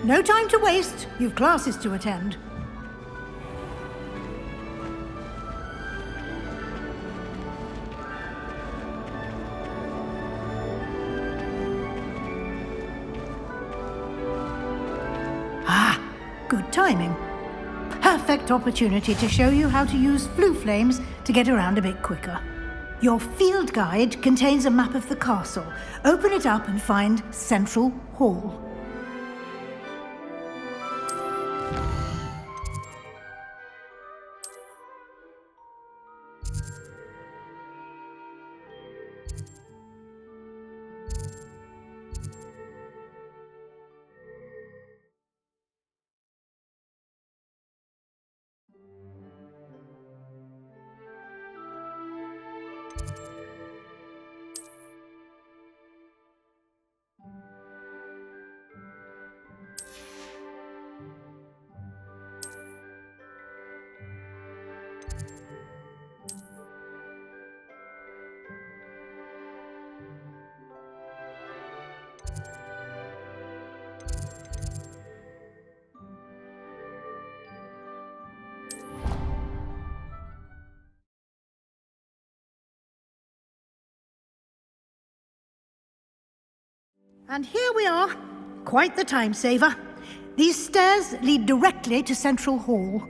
No time to waste. You've classes to attend. Ah, good timing. Perfect opportunity to show you how to use flue flames to get around a bit quicker. Your field guide contains a map of the castle. Open it up and find Central Hall. And here we are. Quite the time saver. These stairs lead directly to Central Hall.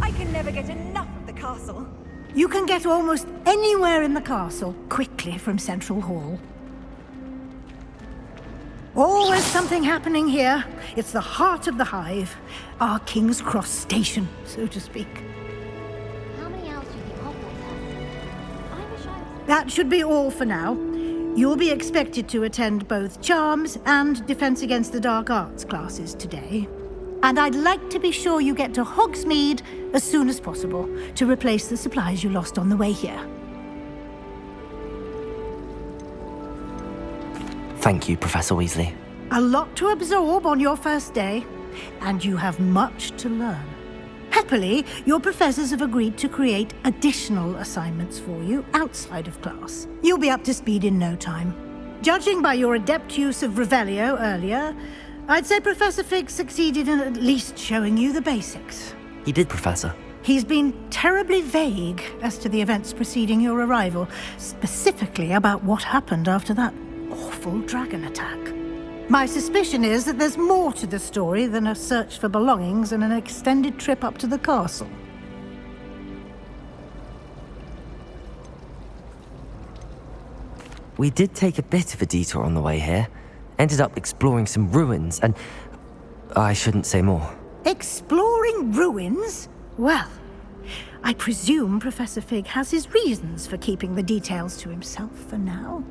I can never get enough of the castle. You can get almost anywhere in the castle quickly from Central Hall. Always something happening here. It's the heart of the hive. Our King's Cross station, so to speak. How many hours do you think Hogwarts has? I wish I was... That should be all for now. You'll be expected to attend both Charms and Defense Against the Dark Arts classes today. And I'd like to be sure you get to Hogsmeade as soon as possible to replace the supplies you lost on the way here. Thank you, Professor Weasley. A lot to absorb on your first day, and you have much to learn. Happily, your professors have agreed to create additional assignments for you outside of class. You'll be up to speed in no time. Judging by your adept use of Revelio earlier, I'd say Professor Fig succeeded in at least showing you the basics. He did, Professor. He's been terribly vague as to the events preceding your arrival, specifically about what happened after that awful dragon attack. My suspicion is that there's more to the story than a search for belongings and an extended trip up to the castle. We did take a bit of a detour on the way here. Ended up exploring some ruins and... I shouldn't say more. Exploring ruins? Well, I presume Professor Fig has his reasons for keeping the details to himself for now.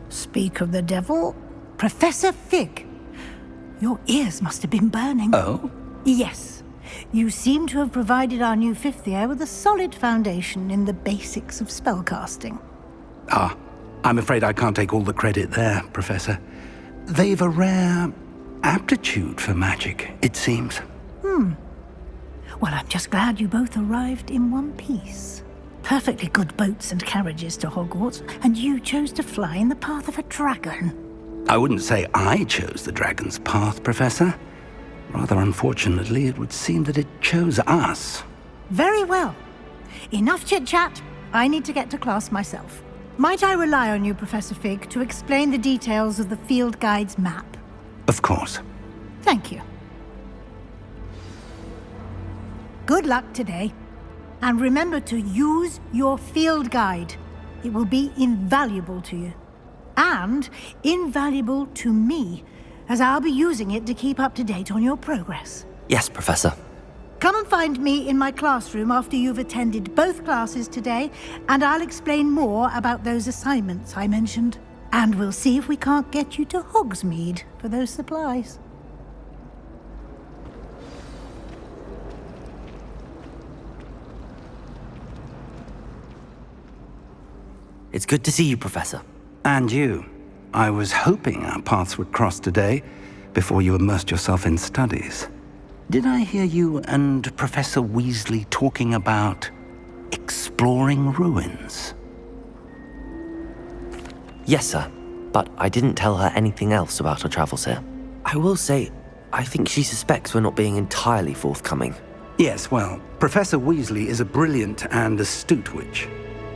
Speak of the devil, Professor Fig. Your ears must have been burning. Oh? Yes. You seem to have provided our new fifth year with a solid foundation in the basics of spellcasting. Ah, I'm afraid I can't take all the credit there, Professor. They've a rare aptitude for magic, it seems. Well, I'm just glad you both arrived in one piece. Perfectly good boats and carriages to Hogwarts, and you chose to fly in the path of a dragon. I wouldn't say I chose the dragon's path, Professor. Rather unfortunately, it would seem that it chose us. Very well. Enough chit-chat. I need to get to class myself. Might I rely on you, Professor Fig, to explain the details of the field guide's map? Of course. Thank you. Good luck today. And remember to use your field guide. It will be invaluable to you. And invaluable to me, as I'll be using it to keep up to date on your progress. Yes, Professor. Come and find me in my classroom after you've attended both classes today, and I'll explain more about those assignments I mentioned. And we'll see if we can't get you to Hogsmeade for those supplies. It's good to see you, Professor. And you. I was hoping our paths would cross today, before you immersed yourself in studies. Did I hear you and Professor Weasley talking about exploring ruins? Yes, sir. But I didn't tell her anything else about our travels here. I will say, I think she suspects we're not being entirely forthcoming. Yes, well, Professor Weasley is a brilliant and astute witch.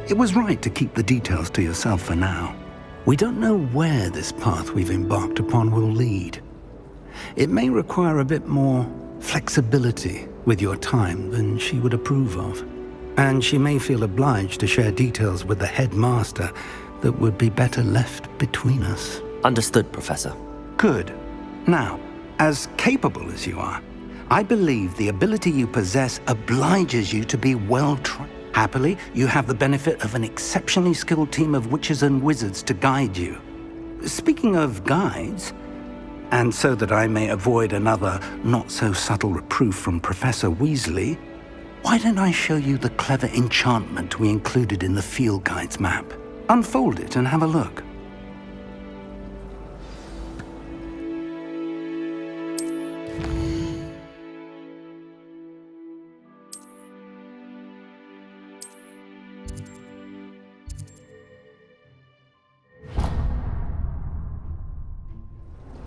It was right to keep the details to yourself for now. We don't know where this path we've embarked upon will lead. It may require a bit more flexibility with your time than she would approve of. And she may feel obliged to share details with the headmaster that would be better left between us. Understood, Professor. Good. Now, as capable as you are, I believe the ability you possess obliges you to be well-trained. Happily, you have the benefit of an exceptionally skilled team of witches and wizards to guide you. Speaking of guides, and so that I may avoid another not-so-subtle reproof from Professor Weasley, why don't I show you the clever enchantment we included in the field guide's map? Unfold it and have a look.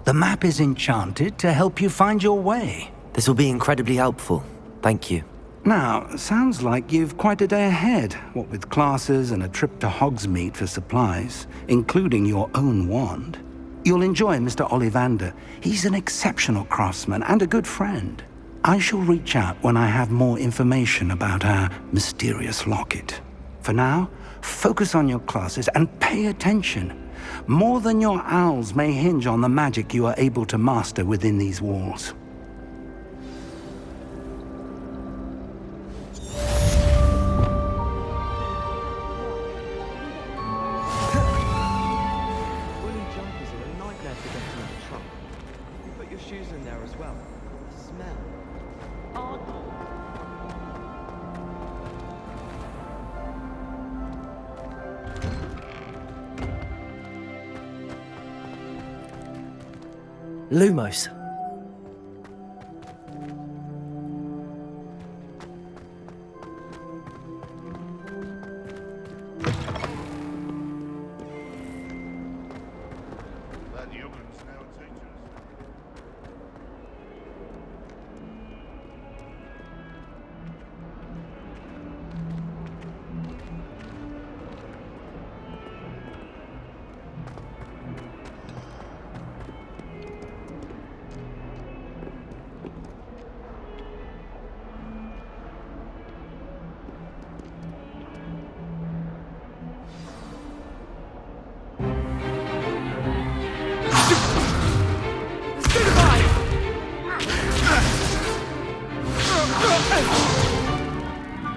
The map is enchanted to help you find your way. This will be incredibly helpful. Thank you. Now, sounds like you've quite a day ahead, what with classes and a trip to Hogsmeade for supplies, including your own wand. You'll enjoy Mr. Ollivander. He's an exceptional craftsman and a good friend. I shall reach out when I have more information about our mysterious locket. For now, focus on your classes and pay attention. More than your owls may hinge on the magic you are able to master within these walls. Woolen jumpers are a nightmare to get in the trunk. You put your shoes in there as well. The smell. Lumos. That human's now teachers.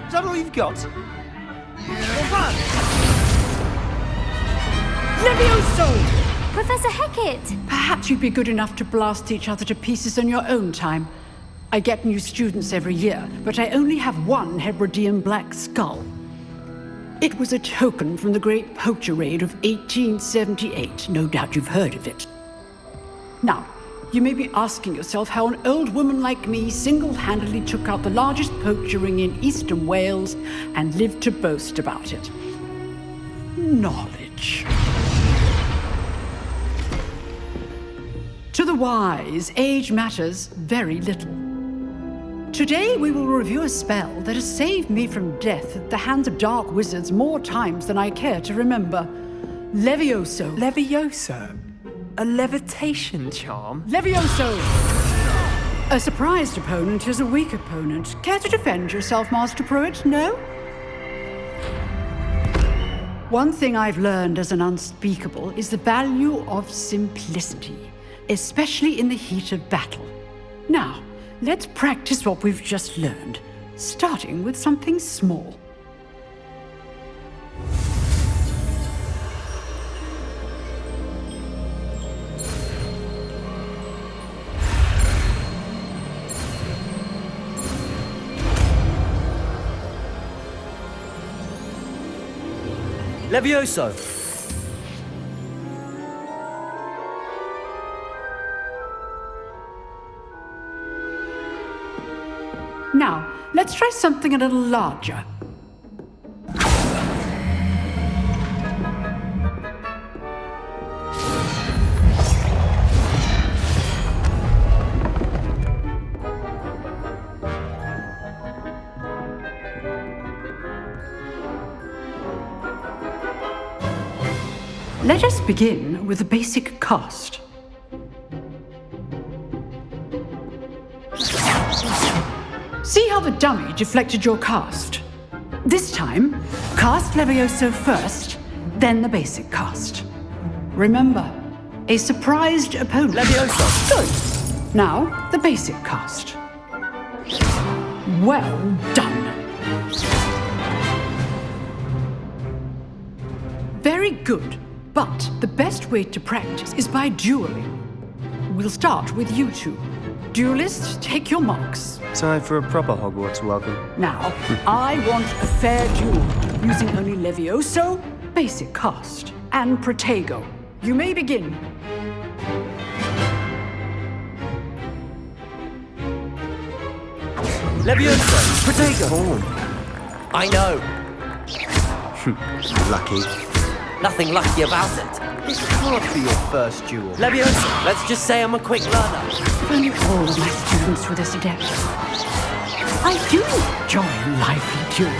Is that all you've got? Levioso! Professor Hecat! Perhaps you'd be good enough to blast each other to pieces in your own time. I get new students every year, but I only have one Hebridean black skull. It was a token from the Great Poacher Raid of 1878. No doubt you've heard of it. Now, you may be asking yourself how an old woman like me single-handedly took out the largest poacher ring in eastern Wales and lived to boast about it. Knowledge. To the wise, age matters very little. Today we will review a spell that has saved me from death at the hands of dark wizards more times than I care to remember. Levioso. Levioso? A levitation charm? Levioso! A surprised opponent is a weak opponent. Care to defend yourself, Master Pruitt? No? One thing I've learned as an unspeakable is the value of simplicity, especially in the heat of battle. Now, let's practice what we've just learned, starting with something small. Levioso! Now, let's try something a little larger. Let us begin with the basic cast. See how the dummy deflected your cast? This time, cast Levioso first, then the basic cast. Remember, a surprised opponent. Levioso! Good. Now, the basic cast. Well done. Very good, but the best way to practice is by dueling. We'll start with you two. Duelists, take your marks. Time for a proper Hogwarts welcome. Now, I want a fair duel, using only Levioso, basic cast, and Protego. You may begin. Levioso! Protego! I know. Lucky. Nothing lucky about it. This can't be your first duel. Leviosa, let's just say I'm a quick learner. If only all of my students were this adept. I do enjoy a lively duel.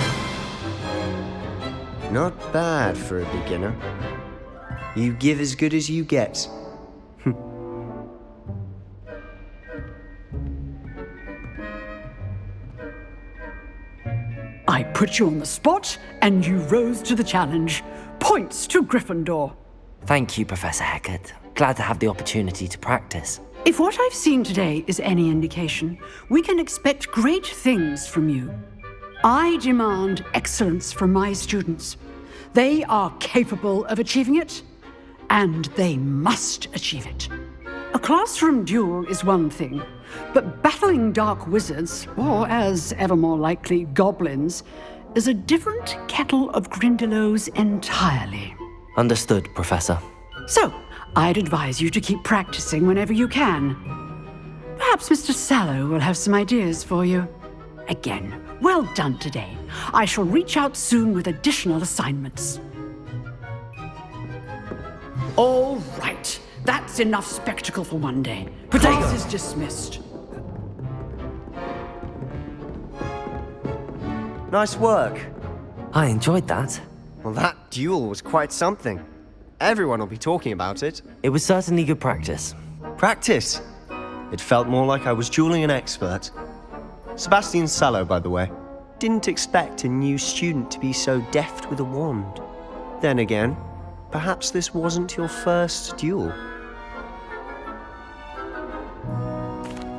Not bad for a beginner. You give as good as you get. I put you on the spot, and you rose to the challenge. Points to Gryffindor. Thank you, Professor Hecat. Glad to have the opportunity to practice. If what I've seen today is any indication, we can expect great things from you. I demand excellence from my students. They are capable of achieving it, and they must achieve it. A classroom duel is one thing, but battling dark wizards, or as ever more likely, goblins, is a different kettle of Grindylows entirely. Understood, Professor. So, I'd advise you to keep practicing whenever you can. Perhaps Mr. Sallow will have some ideas for you. Again, well done today. I shall reach out soon with additional assignments. All right. That's enough spectacle for one day. Class is dismissed. Nice work. I enjoyed that. Well, that duel was quite something. Everyone will be talking about it. It was certainly good practice. Practice. It felt more like I was dueling an expert. Sebastian Sallow, by the way. Didn't expect a new student to be so deft with a wand. Then again, perhaps this wasn't your first duel.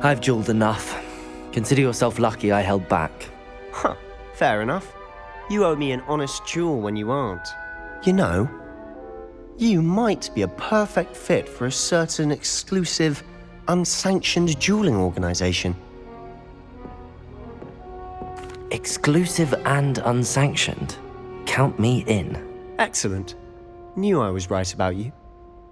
I've dueled enough. Consider yourself lucky I held back. Huh, fair enough. You owe me an honest duel when you aren't. You know, you might be a perfect fit for a certain exclusive, unsanctioned dueling organization. Exclusive and unsanctioned. Count me in. Excellent. Knew I was right about you.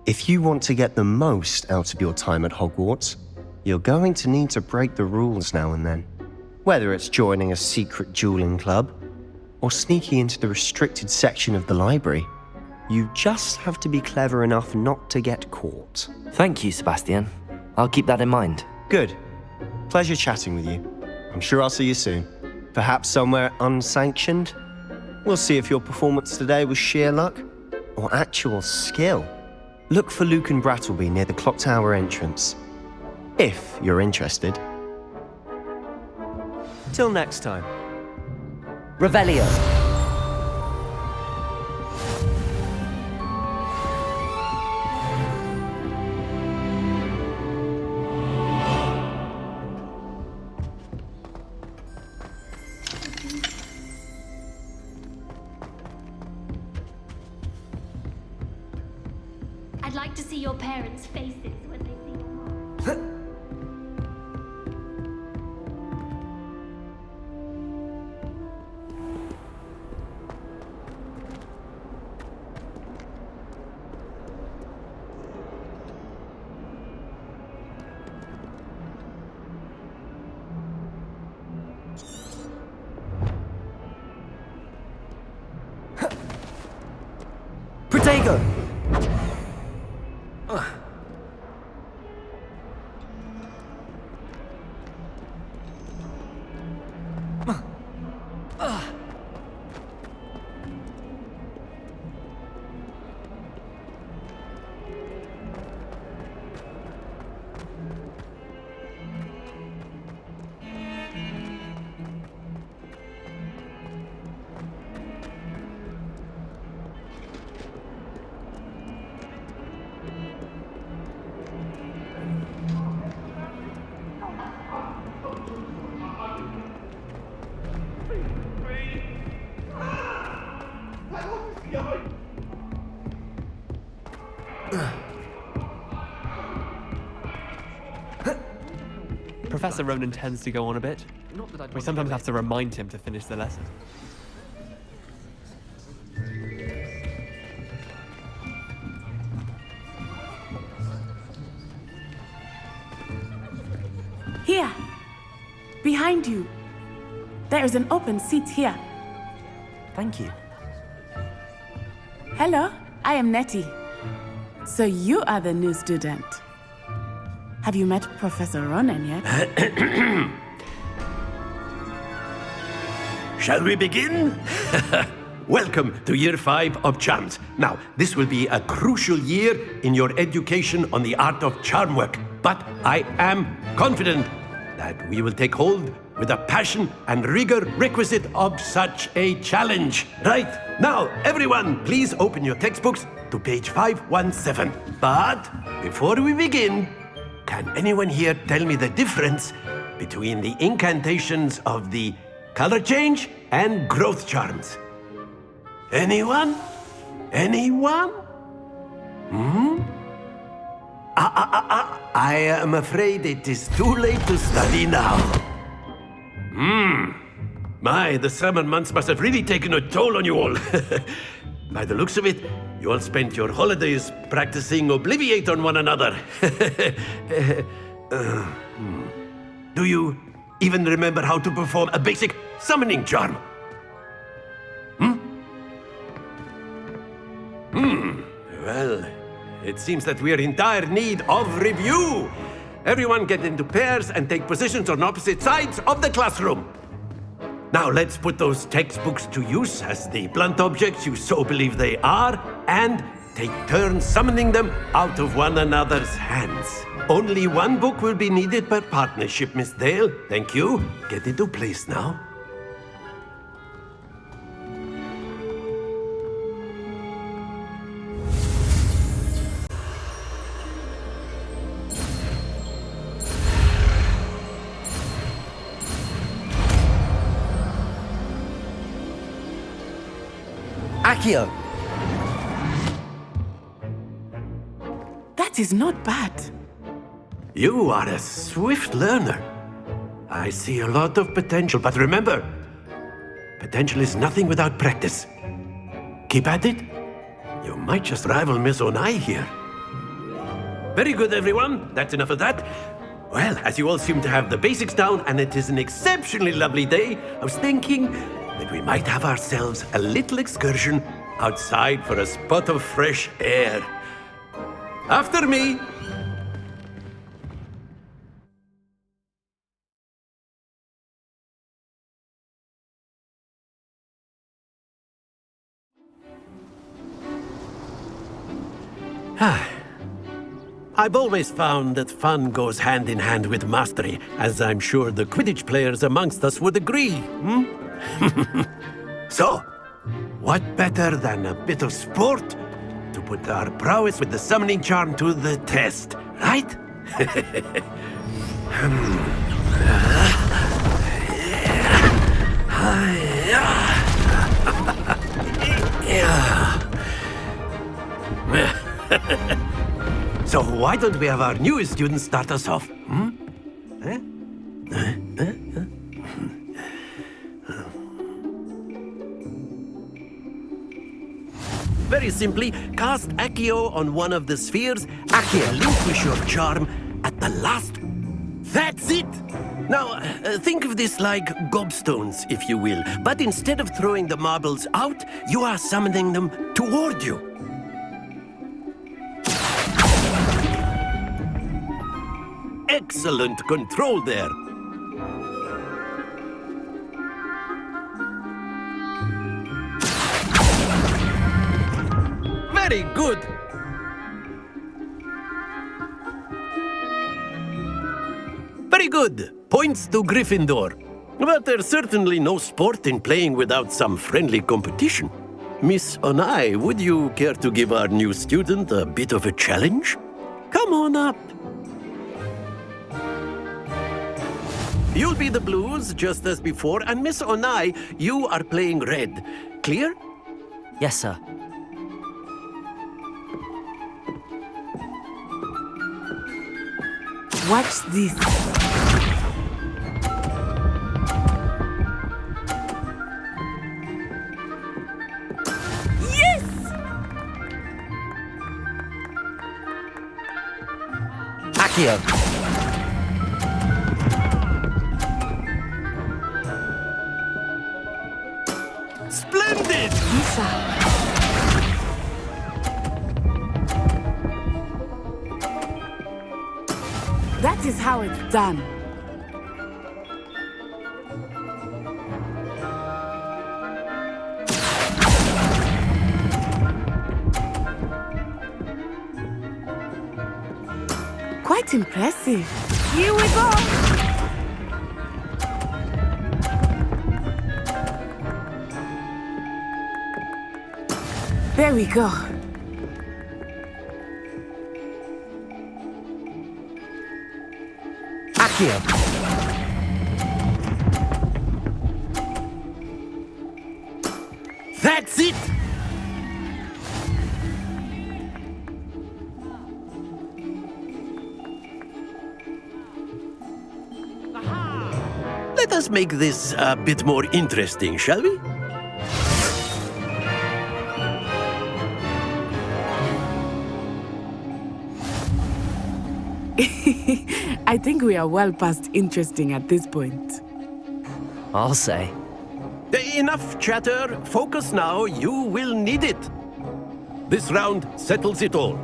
If you want to get the most out of your time at Hogwarts, you're going to need to break the rules now and then. Whether it's joining a secret dueling club, or sneaking into the restricted section of the library, you just have to be clever enough not to get caught. Thank you, Sebastian. I'll keep that in mind. Good. Pleasure chatting with you. I'm sure I'll see you soon. Perhaps somewhere unsanctioned? We'll see if your performance today was sheer luck or actual skill. Look for Luke and Brattleby near the clock tower entrance, if you're interested. Till next time. Revelio. I'd like to see your parents' faces when they see your mom. Protego! Professor Ronan tends to go on a bit. We sometimes have to remind him to finish the lesson. Here, behind you. There is an open seat here. Thank you. Hello, I am Nettie. So you are the new student. Have you met Professor Ronan yet? Shall we begin? Welcome to Year 5 of Charms. Now, this will be a crucial year in your education on the art of charm work, but I am confident that we will take hold with the passion and rigor requisite of such a challenge. Right, now, everyone, please open your textbooks to page 517. But before we begin, can anyone here tell me the difference between the incantations of the color change and growth charms? Anyone? Anyone? I am afraid it is too late to study now. My, the summer months must have really taken a toll on you all. By the looks of it, you all spent your holidays practicing Obliviate on one another. Do you even remember how to perform a basic summoning charm? Well, it seems that we are in dire need of review. Everyone get into pairs and take positions on opposite sides of the classroom. Now let's put those textbooks to use as the blunt objects you so believe they are, and take turns summoning them out of one another's hands. Only one book will be needed per partnership, Miss Dale. Thank you. Get into place now. Accio! That is not bad. You are a swift learner. I see a lot of potential, but remember, potential is nothing without practice. Keep at it. You might just rival Miss Onai here. Very good, everyone. That's enough of that. Well, as you all seem to have the basics down, and it is an exceptionally lovely day, I was thinking that we might have ourselves a little excursion outside for a spot of fresh air. After me. I've always found that fun goes hand in hand with mastery, as I'm sure the Quidditch players amongst us would agree. So, what better than a bit of sport to put our prowess with the summoning charm to the test, right? So why don't we have our newest student start us off? Very simply, cast Accio on one of the spheres, relinquish your charm at the last. That's it! Now, think of this like gobstones, if you will. But instead of throwing the marbles out, you are summoning them toward you. Excellent control there. Very good. Very good. Points to Gryffindor. But there's certainly no sport in playing without some friendly competition. Miss Onai, would you care to give our new student a bit of a challenge? Come on up. You'll be the blues, just as before, and Miss Onai, you are playing red. Clear? Yes, sir. Watch this. Accio. Splendid! That is how it's done. Quite impressive. Here we go! There we go. Accio. That's it! Let us make this a bit more interesting, shall we? I think we are well past interesting at this point. I'll say. Enough chatter. Focus now. You will need it. This round settles it all.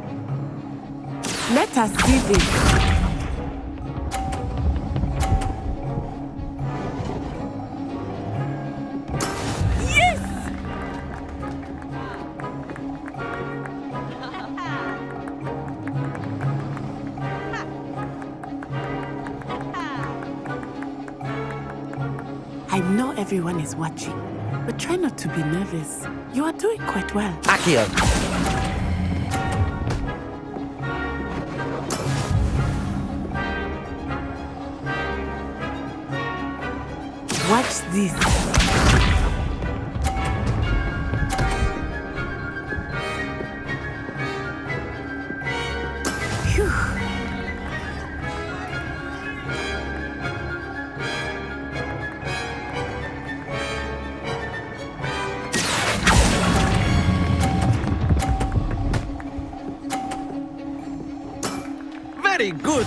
Let us see this. I know everyone is watching, but try not to be nervous. You are doing quite well. Accio. Watch this. Phew. Very good.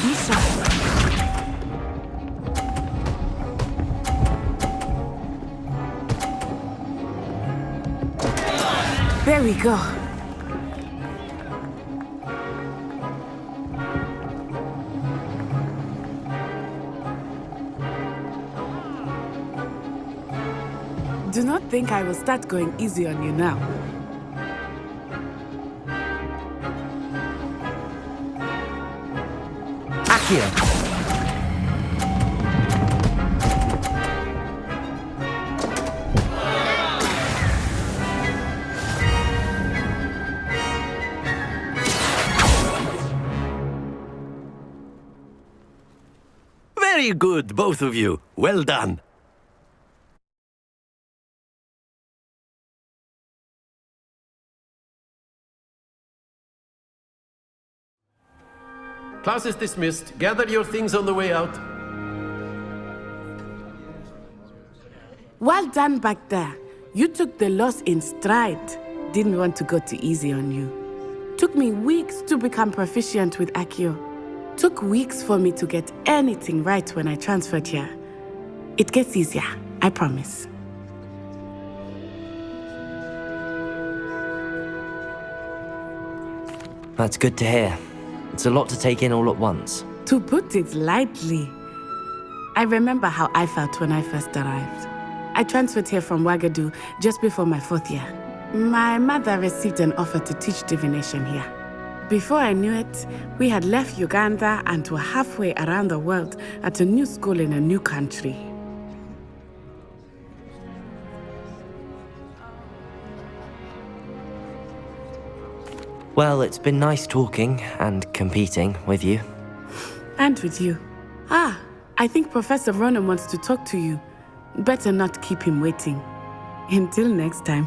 Lisa. There we go. Do not think I will start going easy on you now. Accio. Very good, both of you. Well done. Class is dismissed. Gather your things on the way out. Well done back there. You took the loss in stride. Didn't want to go too easy on you. Took me weeks to become proficient with Accio. Took weeks for me to get anything right when I transferred here. It gets easier, I promise. That's good to hear. It's a lot to take in all at once. To put it lightly, I remember how I felt when I first arrived. I transferred here from Ouagadougou just before my 4th year. My mother received an offer to teach divination here. Before I knew it, we had left Uganda and were halfway around the world at a new school in a new country. Well, it's been nice talking and competing with you. And with you. Ah, I think Professor Ronan wants to talk to you. Better not keep him waiting. Until next time.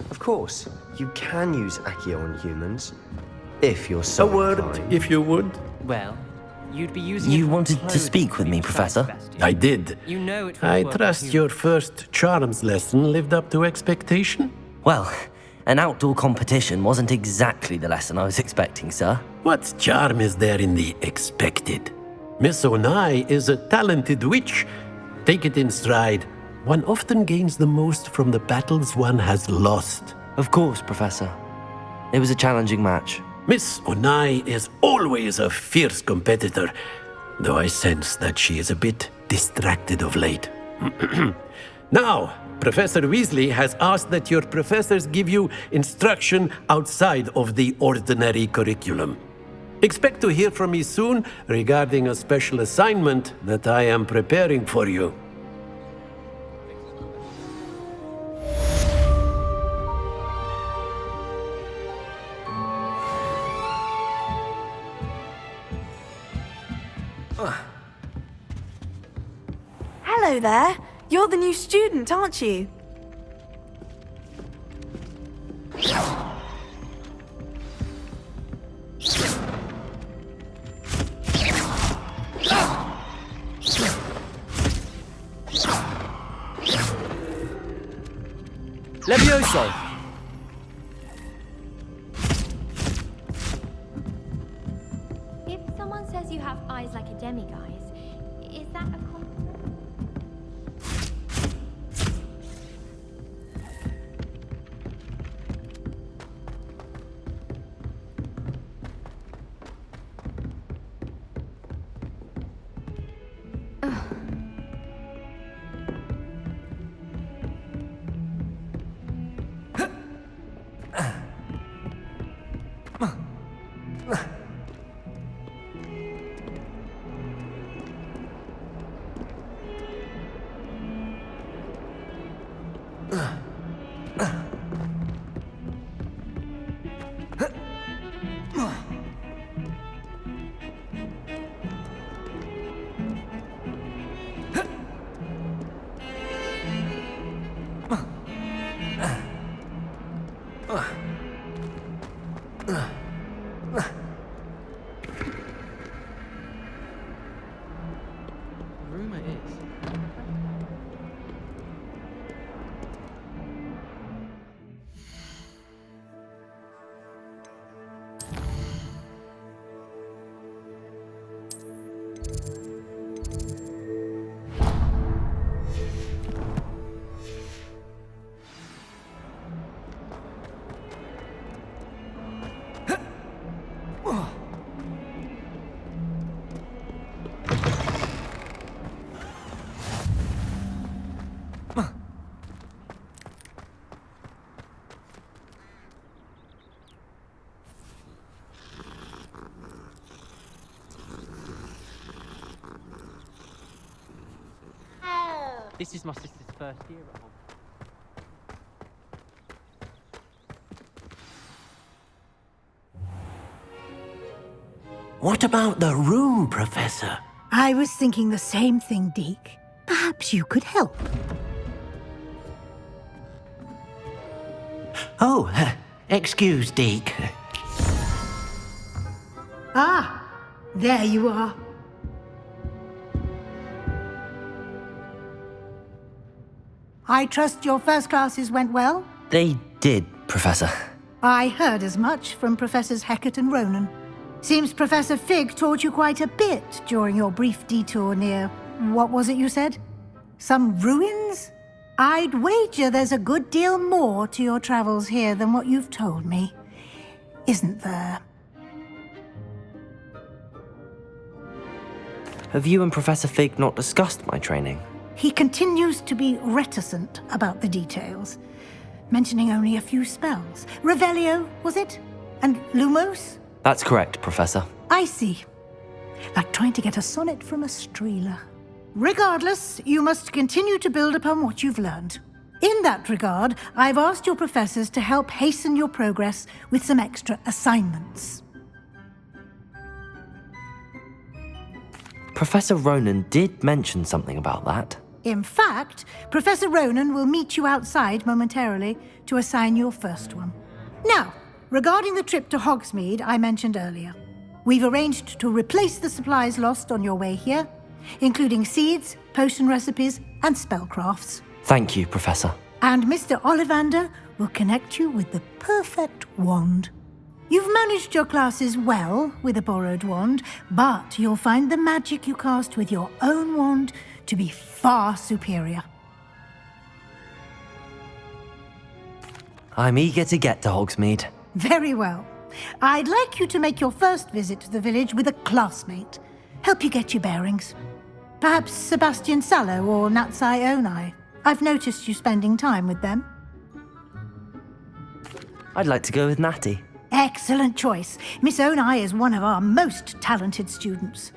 Of course, you can use Accio on humans, if you're so A word, inclined. if you would. Well, You'd be using You wanted to speak with me, Professor? I did. You know it will I work trust with your first charms lesson lived up to expectation? Well, an outdoor competition wasn't exactly the lesson I was expecting, sir. What charm is there in the expected? Miss Onai is a talented witch. Take it in stride. One often gains the most from the battles one has lost. Of course, Professor. It was a challenging match. Miss Onai is always a fierce competitor, though I sense that she is a bit distracted of late. Now, Professor Weasley has asked that your professors give you instruction outside of the ordinary curriculum. Expect to hear from me soon regarding a special assignment that I am preparing for you. Hello there. You're the new student, aren't you? Levioso! If someone says you have eyes like a demiguise, is that a compliment? Rumor is. This is my sister's first year at home. What about the room, Professor? I was thinking the same thing, Deke. Perhaps you could help. Oh, excuse, Deke. Ah, there you are. I trust your first classes went well? They did, Professor. I heard as much from Professors Hecat and Ronan. Seems Professor Fig taught you quite a bit during your brief detour near... what was it you said? Some ruins? I'd wager there's a good deal more to your travels here than what you've told me. Isn't there? Have you and Professor Fig not discussed my training? He continues to be reticent about the details, mentioning only a few spells. Revelio, was it? And Lumos? That's correct, Professor. I see. Like trying to get a sonnet from a streeler. Regardless, you must continue to build upon what you've learned. In that regard, I've asked your professors to help hasten your progress with some extra assignments. Professor Ronan did mention something about that. In fact, Professor Ronan will meet you outside momentarily to assign your first one. Now, regarding the trip to Hogsmeade I mentioned earlier. We've arranged to replace the supplies lost on your way here, including seeds, potion recipes, and spellcrafts. Thank you, Professor. And Mr. Ollivander will connect you with the perfect wand. You've managed your classes well with a borrowed wand, but you'll find the magic you cast with your own wand to be far superior. I'm eager to get to Hogsmeade. Very well. I'd like you to make your first visit to the village with a classmate. Help you get your bearings. Perhaps Sebastian Sallow or Natsai Onai. I've noticed you spending time with them. I'd like to go with Natty. Excellent choice. Miss Onai is one of our most talented students.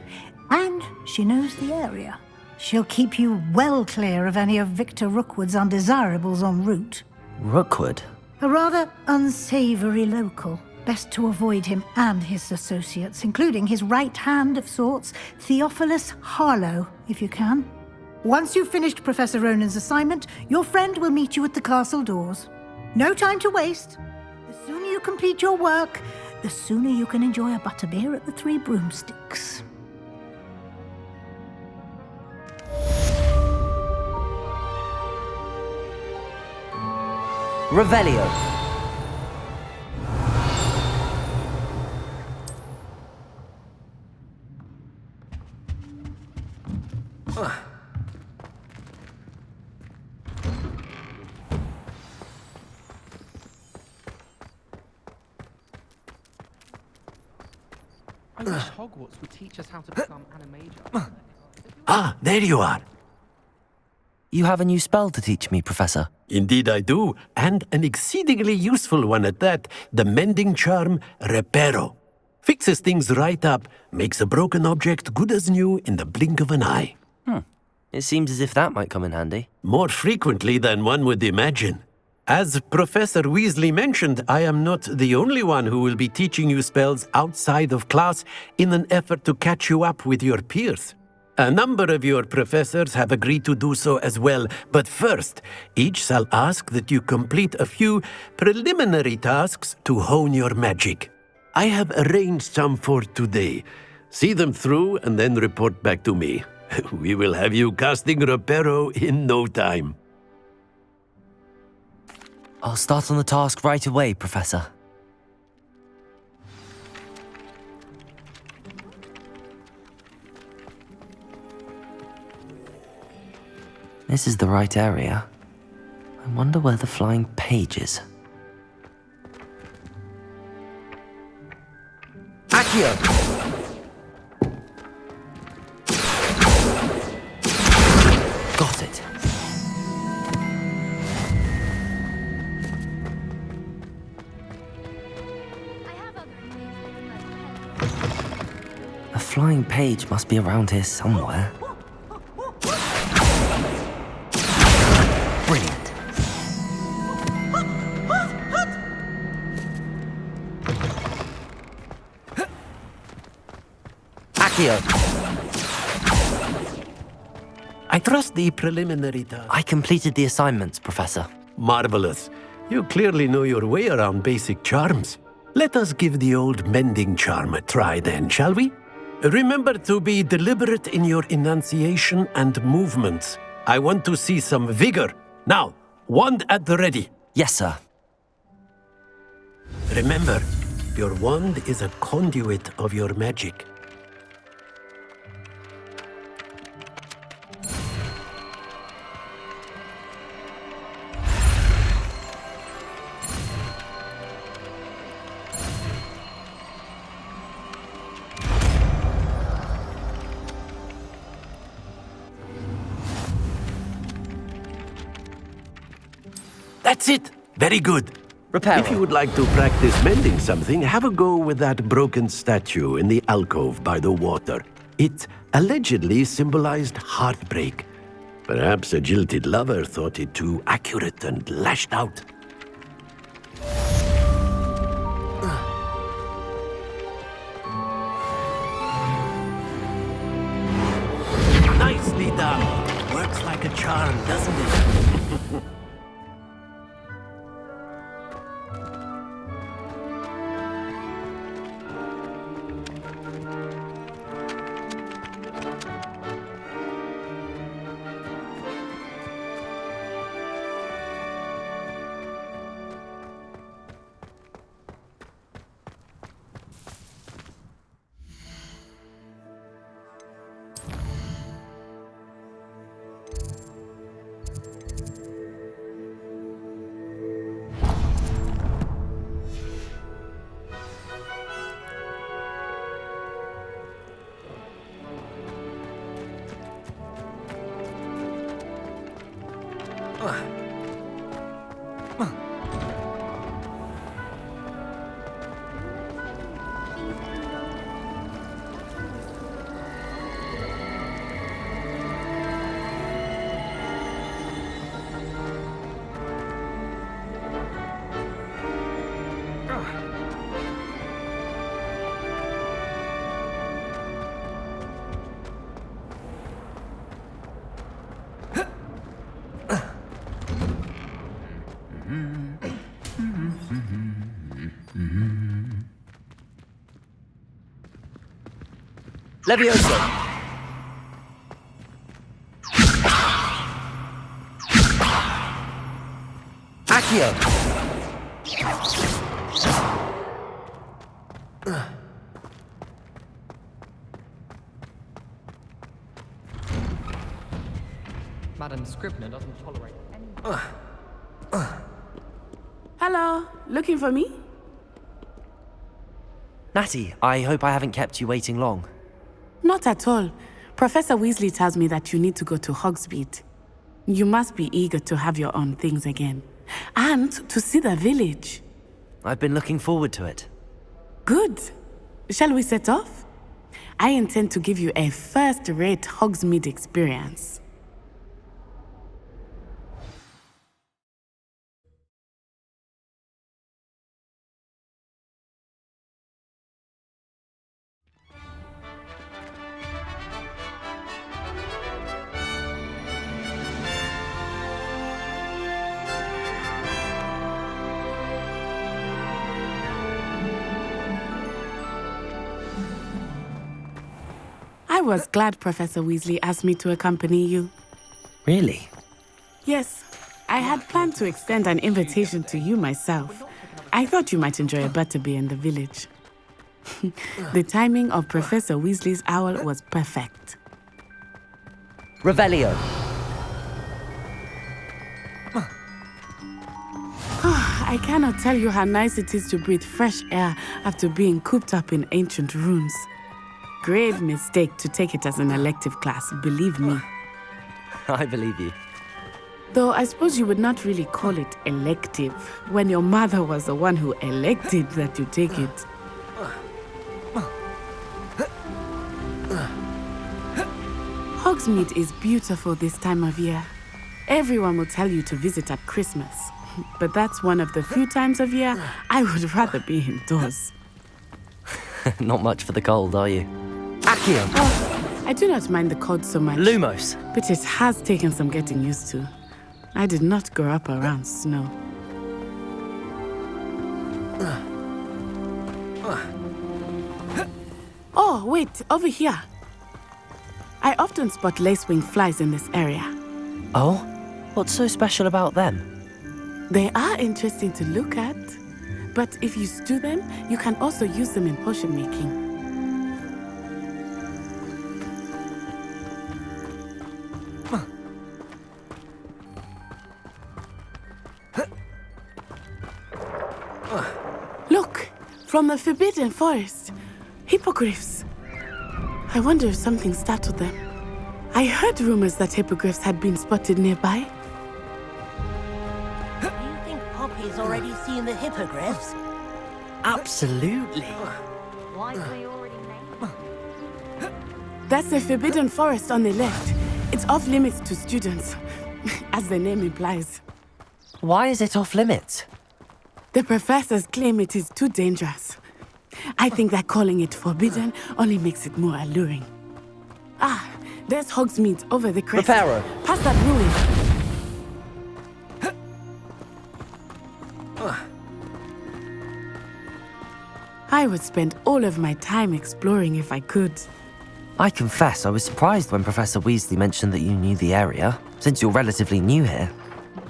And she knows the area. She'll keep you well clear of any of Victor Rookwood's undesirables en route. Rookwood? A rather unsavory local. Best to avoid him and his associates, including his right hand of sorts, Theophilus Harlow, if you can. Once you've finished Professor Ronan's assignment, your friend will meet you at the castle doors. No time to waste. The sooner you complete your work, the sooner you can enjoy a butterbeer at the Three Broomsticks. Revelio. I wish Hogwarts would teach us how to become animator. Ah, there you are. You have a new spell to teach me, Professor. Indeed I do, and an exceedingly useful one at that, the mending charm Reparo. Fixes things right up, makes a broken object good as new in the blink of an eye. It seems as if that might come in handy. More frequently than one would imagine. As Professor Weasley mentioned, I am not the only one who will be teaching you spells outside of class in an effort to catch you up with your peers. A number of your professors have agreed to do so as well, but first, each shall ask that you complete a few preliminary tasks to hone your magic. I have arranged some for today. See them through and then report back to me. We will have you casting Reparo in no time. I'll start on the task right away, Professor. This is the right area. I wonder where the flying page is. Accio! Got it. A flying page must be around here somewhere. Brilliant. Accio! I trust the preliminary task. I completed the assignments, Professor. Marvelous. You clearly know your way around basic charms. Let us give the old mending charm a try then, shall we? Remember to be deliberate in your enunciation and movements. I want to see some vigor. Now, wand at the ready. Yes, sir. Remember, your wand is a conduit of your magic. That's it! Very good. Reparo. If you would like to practice mending something, have a go with that broken statue in the alcove by the water. It allegedly symbolized heartbreak. Perhaps a jilted lover thought it too accurate and lashed out. Nicely done. Works like a charm, doesn't it? Levioso! Accio! Madam Scribner doesn't tolerate any... Hello, looking for me? Natty, I hope I haven't kept you waiting long. Not at all. Professor Weasley tells me that you need to go to Hogsmeade. You must be eager to have your own things again. And to see the village. I've been looking forward to it. Good. Shall we set off? I intend to give you a first-rate Hogsmeade experience. I was glad Professor Weasley asked me to accompany you. Really? Yes, I had planned to extend an invitation to you myself. I thought you might enjoy a butterbeer in the village. The timing of Professor Weasley's owl was perfect. Revelio! I cannot tell you how nice it is to breathe fresh air after being cooped up in ancient rooms. Grave mistake to take it as an elective class, believe me. I believe you. Though I suppose you would not really call it elective when your mother was the one who elected that you take it. Hogsmeade is beautiful this time of year. Everyone will tell you to visit at Christmas. But that's one of the few times of year I would rather be indoors. Not much for the cold, are you? Accio! Oh, I do not mind the cold so much. Lumos! But it has taken some getting used to. I did not grow up around snow. Oh, wait, over here. I often spot lacewing flies in this area. Oh? What's so special about them? They are interesting to look at. But if you stew them, you can also use them in potion making. Look, from the Forbidden Forest, hippogriffs. I wonder if something startled them. I heard rumors that hippogriffs had been spotted nearby. Do you think Poppy's already seen the hippogriffs? Absolutely. Why do we already name? That's the Forbidden Forest on the left. It's off limits to students, as the name implies. Why is it off limits? The professors claim it is too dangerous. I think that calling it forbidden only makes it more alluring. Ah, there's Hogsmeade over the crest. Reparo. Past that ruin. I would spend all of my time exploring if I could. I confess I was surprised when Professor Weasley mentioned that you knew the area, since you're relatively new here.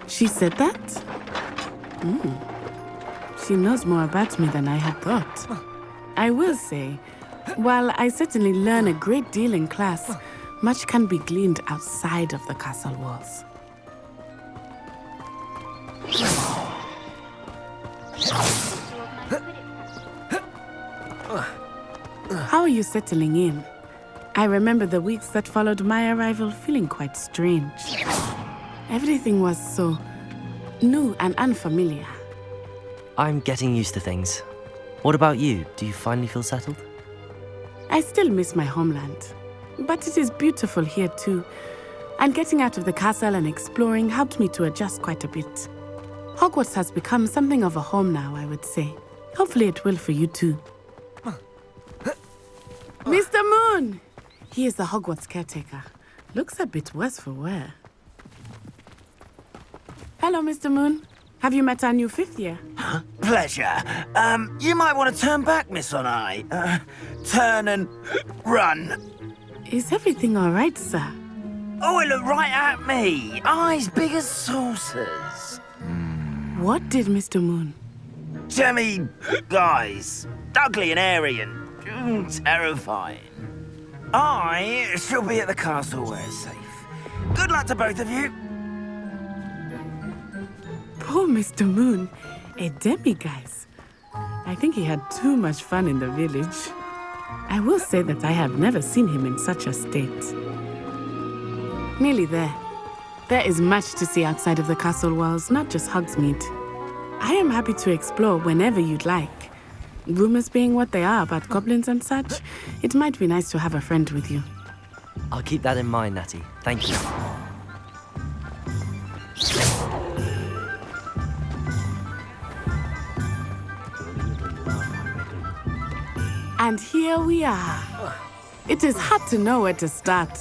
She said that? She knows more about me than I had thought. I will say, while I certainly learn a great deal in class, much can be gleaned outside of the castle walls. How are you settling in? I remember the weeks that followed my arrival feeling quite strange. Everything was so new and unfamiliar. I'm getting used to things. What about you? Do you finally feel settled? I still miss my homeland, but it is beautiful here too. And getting out of the castle and exploring helped me to adjust quite a bit. Hogwarts has become something of a home now, I would say. Hopefully it will for you too. Mr. Moon! He is the Hogwarts caretaker. Looks a bit worse for wear. Hello, Mr. Moon. Have you met our new 5th year? Pleasure. You might want to turn back, Miss Onai. Turn and run. Is everything all right, sir? Oh, it looked right at me. Eyes big as saucers. What did Mr. Moon? Demi guys. Ugly and airy and terrifying. I shall be at the castle where it's safe. Good luck to both of you. Poor Mr. Moon. A demiguise. I think he had too much fun in the village. I will say that I have never seen him in such a state. Nearly there. There is much to see outside of the castle walls, not just Hogsmeade. I am happy to explore whenever you'd like. Rumors being what they are about goblins and such, it might be nice to have a friend with you. I'll keep that in mind, Natty. Thank you. And here we are. It is hard to know where to start.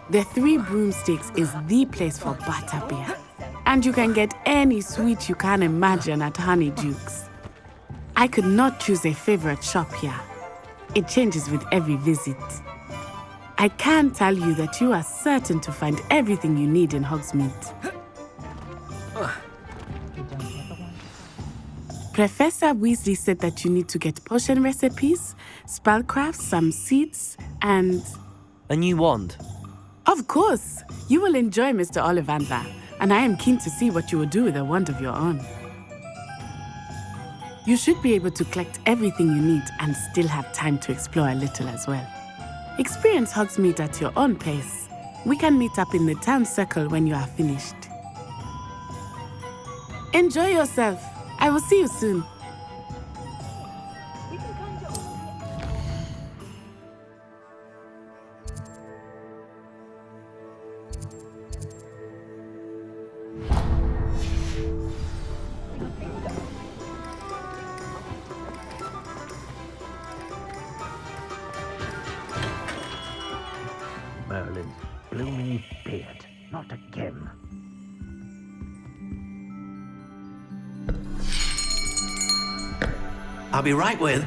The Three Broomsticks is the place for butterbeer. And you can get any sweet you can imagine at Honeydukes. I could not choose a favorite shop here. It changes with every visit. I can tell you that you are certain to find everything you need in Hogsmeade. Professor Weasley said that you need to get potion recipes, spellcrafts, some seeds, and... A new wand? Of course! You will enjoy Mr. Ollivander, and I am keen to see what you will do with a wand of your own. You should be able to collect everything you need and still have time to explore a little as well. Experience Hogsmeade at your own pace. We can meet up in the town circle when you are finished. Enjoy yourself. I will see you soon. Merlin's blooming beard. Not again. I'll be right with...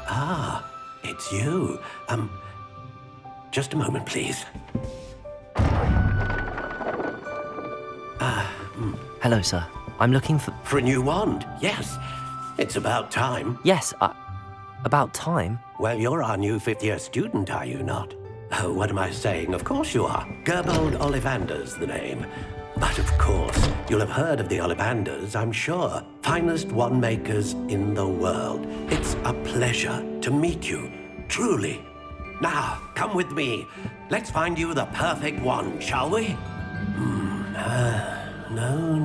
Ah, it's you. Just a moment, please. Hello, sir. I'm looking for... For a new wand, yes. It's about time. Yes, about time? Well, you're our new 5th-year student, are you not? Oh, what am I saying? Of course you are. Gerbold Ollivander's the name. But of course, you'll have heard of the Ollivanders, I'm sure. Finest wand makers in the world. It's a pleasure to meet you, truly. Now, come with me. Let's find you the perfect wand, shall we? No,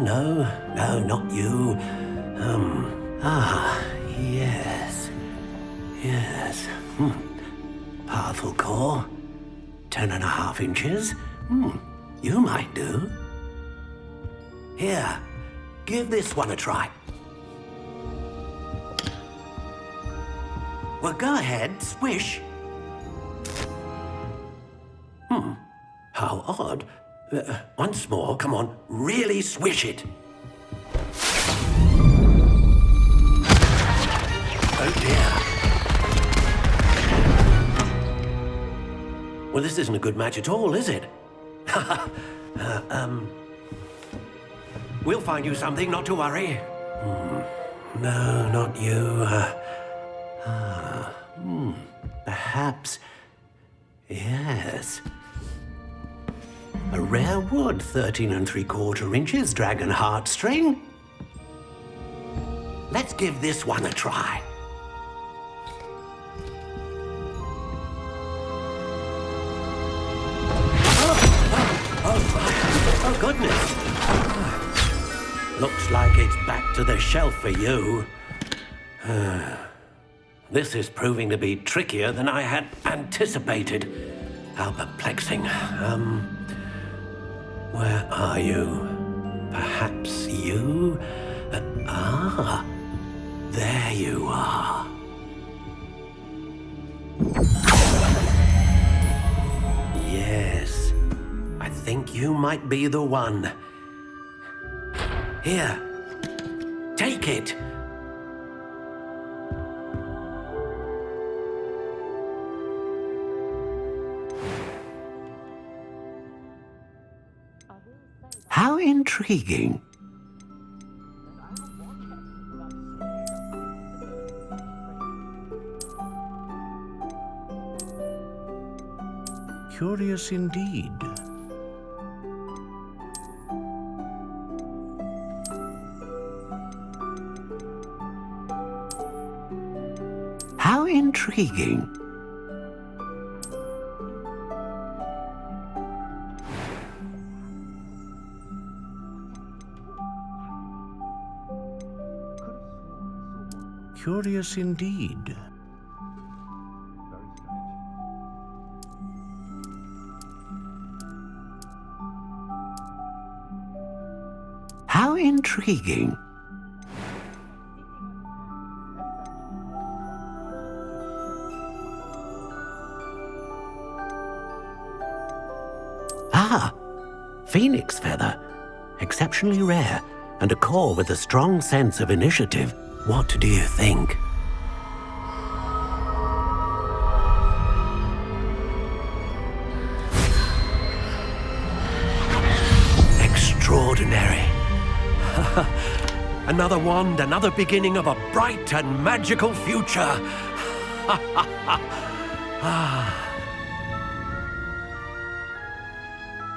not you. Yes. Powerful core. 10.5 inches. You might do. Here, give this one a try. Well, go ahead, swish. How odd. Once more, come on, really swish it. Oh dear. Well, this isn't a good match at all, is it? We'll find you something, not to worry. No, not you. Perhaps. Yes. A rare wood, 13 3/4 inches, dragon heartstring. Let's give this one a try. Oh, goodness. Looks like it's back to the shelf for you. This is proving to be trickier than I had anticipated. How perplexing. Where are you? Perhaps you? There you are. Yes, I think you might be the one. Here, take it. How intriguing. Curious indeed. How intriguing. Curious indeed. How intriguing. Phoenix feather. Exceptionally rare, and a core with a strong sense of initiative. What do you think? Extraordinary. Another wand, another beginning of a bright and magical future.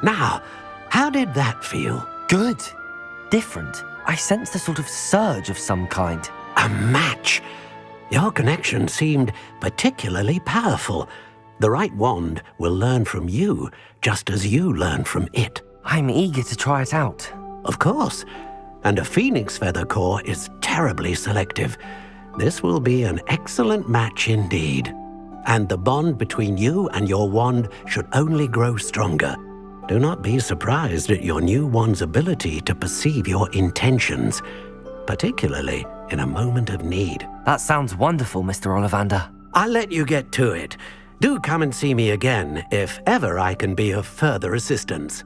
Now, how did that feel? Good. Different. I sensed a sort of surge of some kind. A match. Your connection seemed particularly powerful. The right wand will learn from you, just as you learn from it. I'm eager to try it out. Of course. And a phoenix feather core is terribly selective. This will be an excellent match indeed. And the bond between you and your wand should only grow stronger. Do not be surprised at your new wand's ability to perceive your intentions, particularly in a moment of need. That sounds wonderful, Mr. Ollivander. I'll let you get to it. Do come and see me again if ever I can be of further assistance.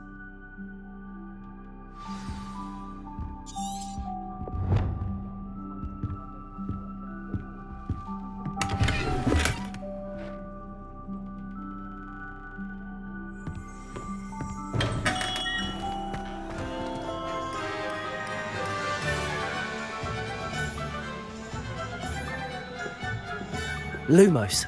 Lumos.